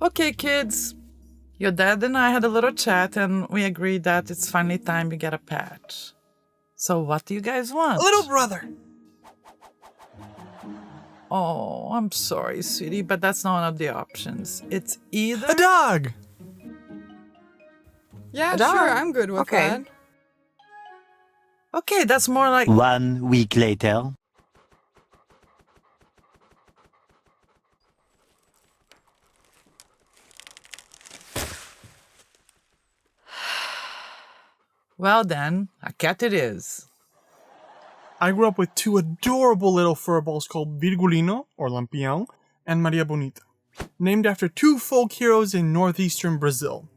Okay, kids. Your dad and I had a little chat and we agreed that it's finally time you get a pet. So what do you guys want? A little brother. Oh, I'm sorry, sweetie, but that's not one of the options. It's either... A dog. Yeah, A dog? sure, I'm good with Okay. that. Okay, that's more like... 1 week later. Well then, a cat it is. I grew up with two adorable little furballs called Virgulino, or Lampião, and Maria Bonita, named after two folk heroes in northeastern Brazil.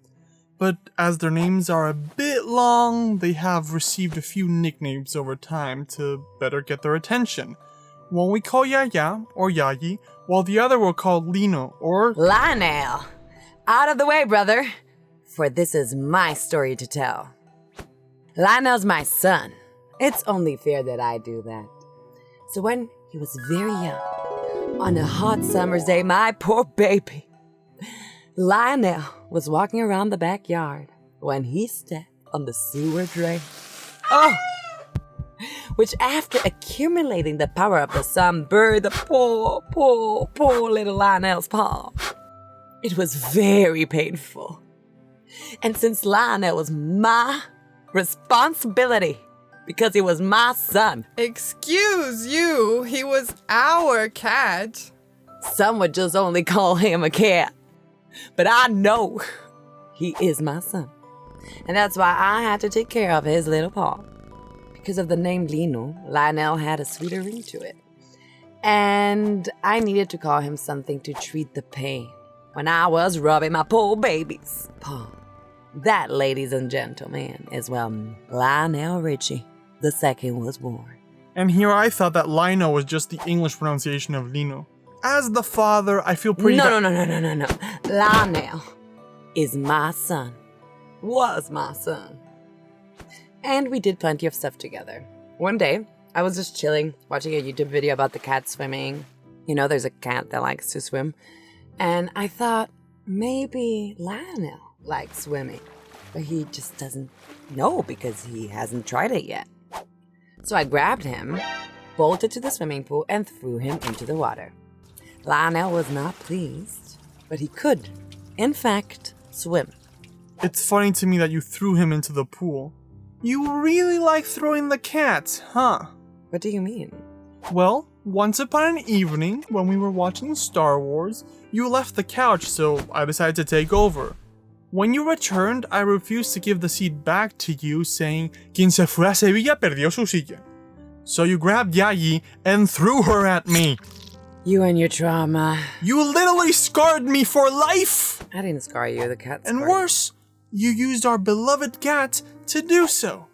But as their names are a bit long, they have received a few nicknames over time to better get their attention. One we call Yaya, or Yayi, while the other were called Lino, or... Lionel, out of the way, brother, for this is my story to tell. Lionel's my son. It's only fair that I do that. So when he was very young, on a hot summer's day, my poor baby, Lionel was walking around the backyard when he stepped on the sewer drain. Oh! Which after accumulating the power of the sun buried the poor little Lionel's paw. It was very painful. And since Lionel was my responsibility, because he was my son. Excuse you, he was our cat. Some would just only call him a cat. But I know he is my son. And that's why I had to take care of his little paw. Because of the name Lino, Lionel had a sweeter ring to it. And I needed to call him something to treat the pain when I was rubbing my poor baby's paw. That, ladies and gentlemen, is when Lionel Richie II was born. And here I thought that Lino was just the English pronunciation of Lino. As the father, I feel pretty... No. Lionel is my son. Was my son. And we did plenty of stuff together. One day, I was just chilling, watching a YouTube video about the cat swimming. You know, there's a cat that likes to swim. And I thought, maybe Lionel likes swimming. But he just doesn't know because he hasn't tried it yet. So I grabbed him, bolted to the swimming pool, and threw him into the water. Lionel was not pleased, but he could, in fact, swim. It's funny to me that you threw him into the pool. You really like throwing the cats, huh? What do you mean? Well, once upon an evening, when we were watching Star Wars, you left the couch, so I decided to take over. When you returned, I refused to give the seat back to you, saying, "Quien se fue a Sevilla perdió su silla." So you grabbed Yayi and threw her at me. You and your trauma. You literally scarred me for life! I didn't scar you, the cat scarred And you. worse, you used our beloved cat to do so.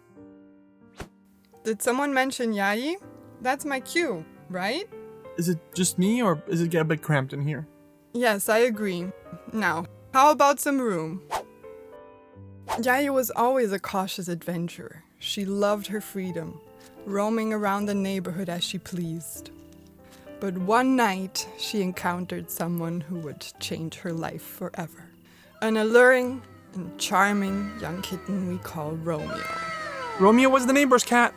Did someone mention Yayi? That's my cue, right? Is it just me, or is it get a bit cramped in here? Yes, I agree. Now, how about some room? Yayi was always a cautious adventurer. She loved her freedom, roaming around the neighborhood as she pleased. But one night, she encountered someone who would change her life forever. An alluring and charming young kitten we call Romeo. Romeo was the neighbor's cat.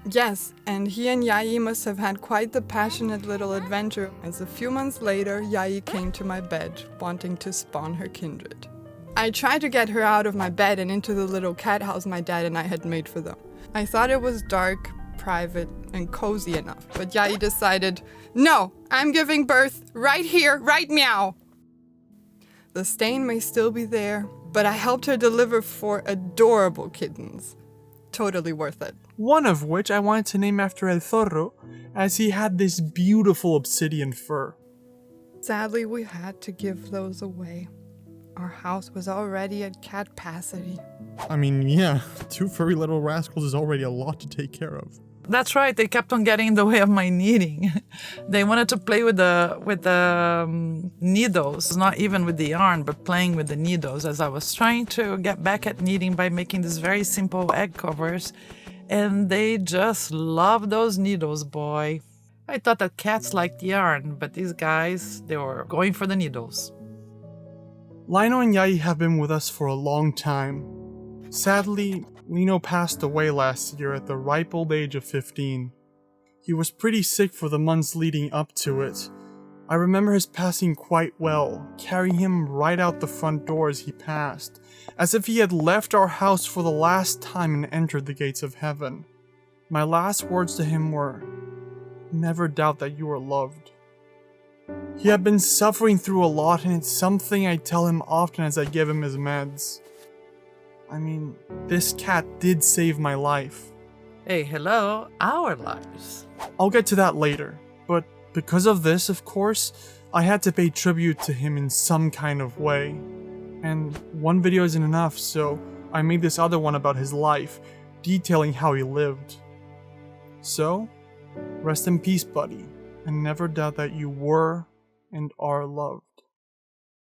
Yes, and he and Yayi must have had quite the passionate little adventure, as a few months later, Yayi came to my bed, wanting to spawn her kindred. I tried to get her out of my bed and into the little cat house my dad and I had made for them. I thought it was dark, private, and cozy enough, but Yayi decided, no, I'm giving birth right here, right meow. The stain may still be there, but I helped her deliver 4 adorable kittens. Totally worth it. One of which I wanted to name after El Zorro, as he had this beautiful obsidian fur. Sadly, we had to give those away. Our house was already at capacity. I mean, yeah, 2 furry little rascals is already a lot to take care of. That's right, they kept on getting in the way of my knitting. They wanted to play with the needles, not even with the yarn, but playing with the needles, as I was trying to get back at knitting by making these very simple egg covers. And they just love those needles, boy. I thought that cats liked yarn, but these guys, they were going for the needles. Lino and Yai have been with us for a long time. Sadly, Lino passed away last year at the ripe old age of 15. He was pretty sick for the months leading up to it. I remember his passing quite well, carrying him right out the front door as he passed, as if he had left our house for the last time and entered the gates of heaven. My last words to him were, "Never doubt that you are loved." He had been suffering through a lot, and it's something I tell him often as I give him his meds. I mean, this cat did save my life. Hey, hello, our lives. I'll get to that later, but because of this, of course, I had to pay tribute to him in some kind of way. And one video isn't enough, so I made this other one about his life, detailing how he lived. So, rest in peace, buddy, and never doubt that you were and are loved.